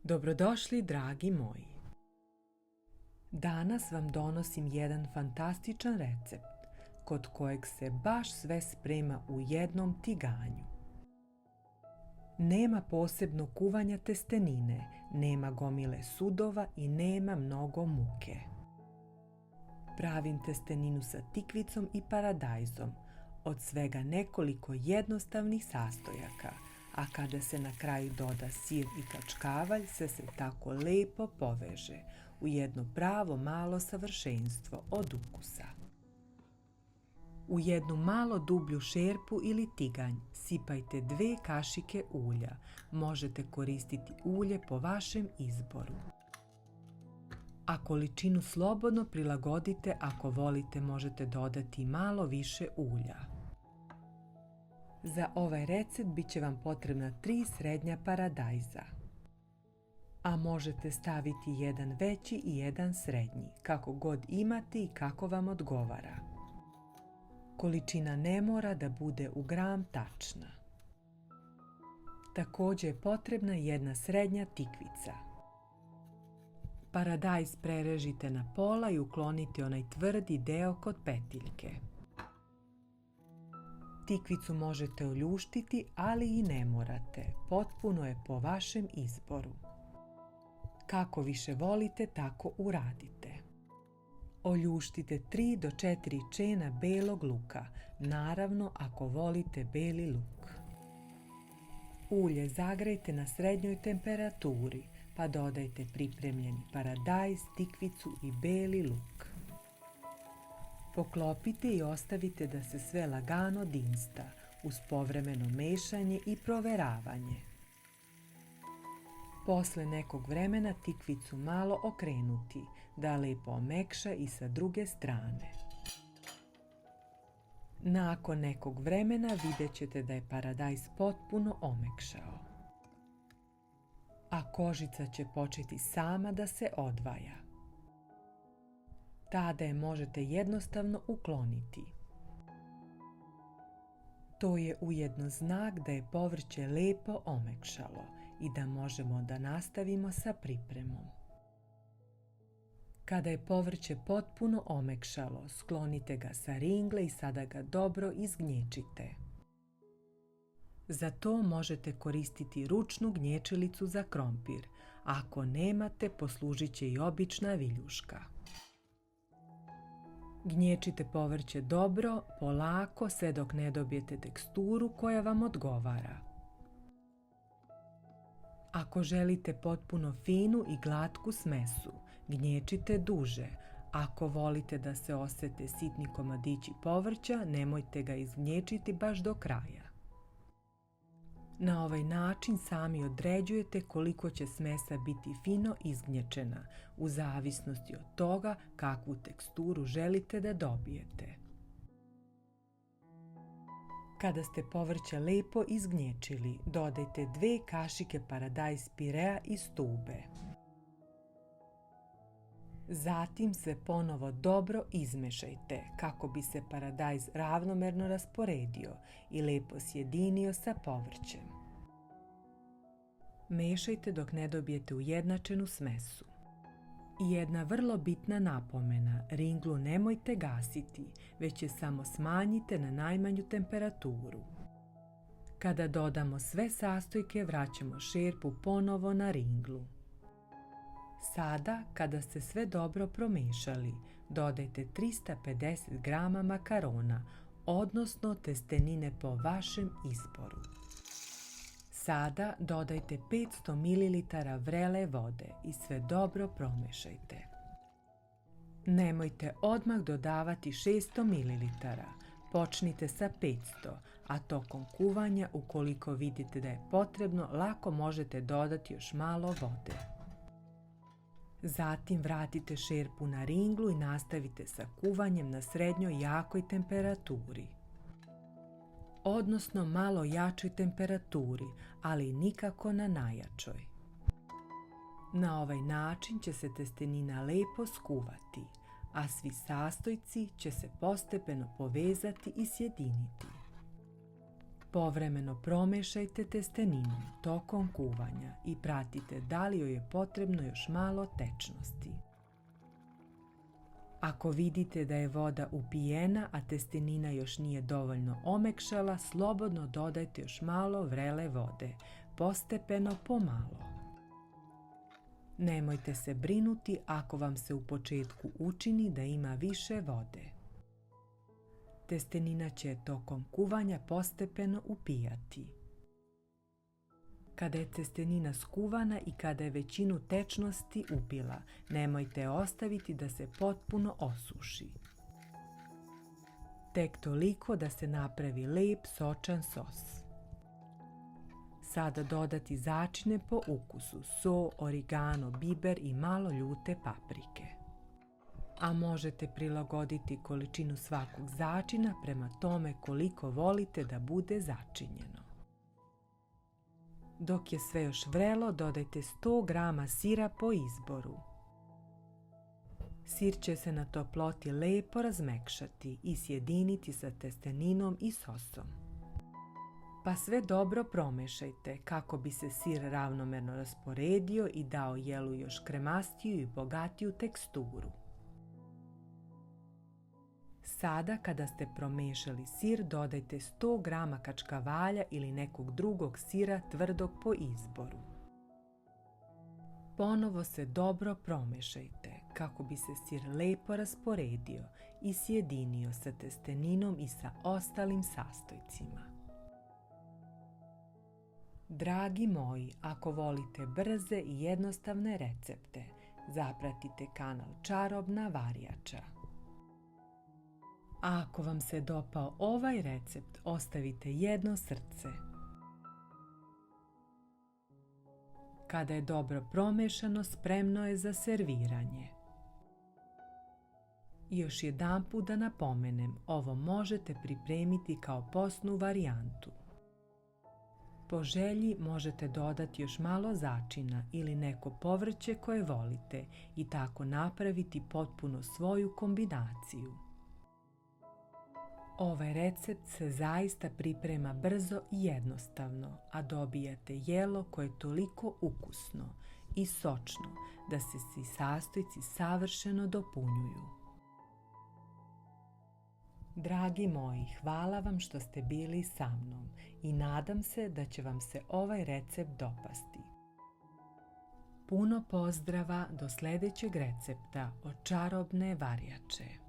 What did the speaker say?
Dobrodošli, dragi moji. Danas vam donosim jedan fantastičan recept kod kojeg se baš sve sprema u jednom tiganju. Nema posebno kuvanja testenine, nema gomile sudova i nema mnogo muke. Pravim testeninu sa tikvicom i paradajzom, od svega nekoliko jednostavnih sastojaka, a kada se na kraju doda sir i kačkavalj, sve se tako lepo poveže u jedno pravo malo savršenstvo od ukusa. U jednu malo dublju šerpu ili tiganj sipajte 2 kašike ulja. Možete koristiti ulje po vašem izboru. A količinu slobodno prilagodite, ako volite možete dodati malo više ulja. Za ovaj recept bit će vam potrebna 3 srednja paradajza. A možete staviti jedan veći i jedan srednji, kako god imate i kako vam odgovara. Količina ne mora da bude u gram tačna. Također je potrebna jedna srednja tikvica. Paradajz prerežite na pola i uklonite onaj tvrdi deo kod petiljke. Tikvicu možete oljuštiti, ali i ne morate. Potpuno je po vašem izboru. Kako više volite, tako uradite. Oljuštite 3 do 4 čena belog luka, naravno ako volite beli luk. Ulje zagrejte na srednjoj temperaturi, pa dodajte pripremljeni paradajz, tikvicu i beli luk. Poklopite i ostavite da se sve lagano dinsta, uz povremeno mešanje i proveravanje. Posle nekog vremena tikvicu malo okrenuti, da lepo omekša i sa druge strane. Nakon nekog vremena vidjet ćete da je paradajz potpuno omekšao. A kožica će početi sama da se odvaja. Tada je možete jednostavno ukloniti. To je ujedno znak da je povrće lepo omekšalo i da možemo da nastavimo sa pripremom. Kada je povrće potpuno omekšalo, sklonite ga sa ringle i sada ga dobro izgnječite. Za to možete koristiti ručnu gnječilicu za krompir. Ako nemate, poslužit će i obična viljuška. Gnječite povrće dobro, polako, sve dok ne dobijete teksturu koja vam odgovara. Ako želite potpuno finu i glatku smesu, gnječite duže. Ako volite da se osete sitni komadići povrća, nemojte ga izgnječiti baš do kraja. Na ovaj način sami određujete koliko će smesa biti fino izgnječena, u zavisnosti od toga kakvu teksturu želite da dobijete. Kada ste povrće lepo izgnječili, dodajte 2 kašike paradajz pirea iz tube. Zatim sve ponovo dobro izmešajte kako bi se paradajz ravnomerno rasporedio i lepo sjedinio sa povrćem. Mešajte dok ne dobijete ujednačenu smesu. I jedna vrlo bitna napomena, ringlu nemojte gasiti, već je samo smanjite na najmanju temperaturu. Kada dodamo sve sastojke, vraćamo šerpu ponovo na ringlu. Sada, kada ste sve dobro promešali, dodajte 350 g makarona, odnosno testenine po vašem izboru. Sada dodajte 500 ml vrele vode i sve dobro promešajte. Nemojte odmah dodavati 600 ml, počnite sa 500, a tokom kuvanja, ukoliko vidite da je potrebno, lako možete dodati još malo vode. Zatim vratite šerpu na ringlu i nastavite sa kuvanjem na srednjoj jakoj temperaturi. Odnosno malo jačoj temperaturi, ali nikako na najjačoj. Na ovaj način će se testenina lepo skuvati, a svi sastojci će se postepeno povezati i sjediniti. Povremeno promešajte testeninu tokom kuvanja i pratite da li joj je potrebno još malo tečnosti. Ako vidite da je voda upijena, a testenina još nije dovoljno omekšala, slobodno dodajte još malo vrele vode, postepeno pomalo. Nemojte se brinuti ako vam se u početku učini da ima više vode. Testenina će tokom kuvanja postepeno upijati. Kada je testenina skuvana i kada je većinu tečnosti upila, nemojte je ostaviti da se potpuno osuši. Tek toliko da se napravi lep sočan sos. Sada dodati začine po ukusu, so, origano, biber i malo ljute paprike. A možete prilagoditi količinu svakog začina prema tome koliko volite da bude začinjeno. Dok je sve još vrelo, dodajte 100 grama sira po izboru. Sir će se na toploti lepo razmekšati i sjediniti sa testeninom i sosom. Pa sve dobro promešajte kako bi se sir ravnomerno rasporedio i dao jelu još kremastiju i bogatiju teksturu. Sada kada ste promešali sir, dodajte 100 grama kačkavalja ili nekog drugog sira tvrdog po izboru. Ponovo se dobro promešajte kako bi se sir lepo rasporedio i sjedinio sa testeninom i sa ostalim sastojcima. Dragi moji, ako volite brze i jednostavne recepte, zapratite kanal Čarobna varjača. A ako vam se dopao ovaj recept, ostavite jedno srce. Kada je dobro promešano, spremno je za serviranje. I još jedanput da napomenem, ovo možete pripremiti kao postnu varijantu. Po želji možete dodati još malo začina ili neko povrće koje volite i tako napraviti potpuno svoju kombinaciju. Ovaj recept se zaista priprema brzo i jednostavno, a dobijate jelo koje je toliko ukusno i sočno da se svi sastojci savršeno dopunjuju. Dragi moji, hvala vam što ste bili sa mnom i nadam se da će vam se ovaj recept dopasti. Puno pozdrava do sljedećeg recepta od Čarobne varjače.